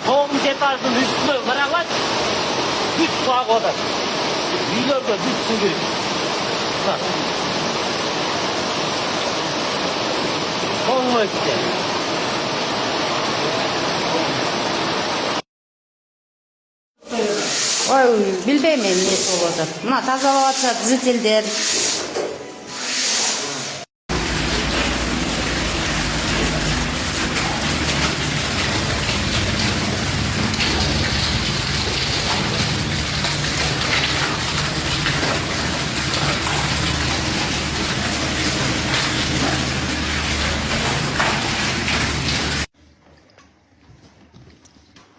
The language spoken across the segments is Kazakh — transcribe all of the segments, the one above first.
Toğum etаждың üstüne қарағат, бүт суағы одар. Үйлерге бүт су керек. Тоңмай кетер. Ой, билбейм мен эмне болуп атат. Мына тазалап атышат жителдер.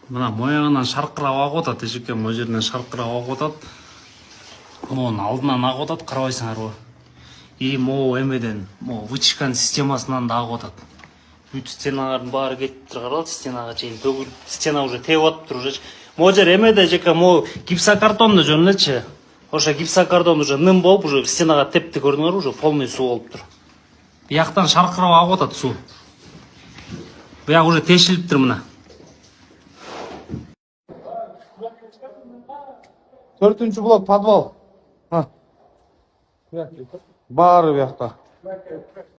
Мына моягынан шарқырап агып атат, эжеке мына жеринен шарқырап агып атат. Монун алдынан агып атат, карабайсыңарбы? И могу эмеден, могу вытяжканын системасынан да агып атат. Бүт стеналардын баары кетип тур, карабы, стенага чейин төгүлүп, стена уже тебип атыптыр уже. Могу жер эмеде эжеке, могу гипсокартондо жөн элечи. Ошо гипсокартон уже ным болуп, уже стенага тепти, көрдүңөрбү, уже полный суу болуптур. Бияктан шаркырап агып атат суу. Бияк уже тешилиптир мына. 4-блок подвал. Баары биякта.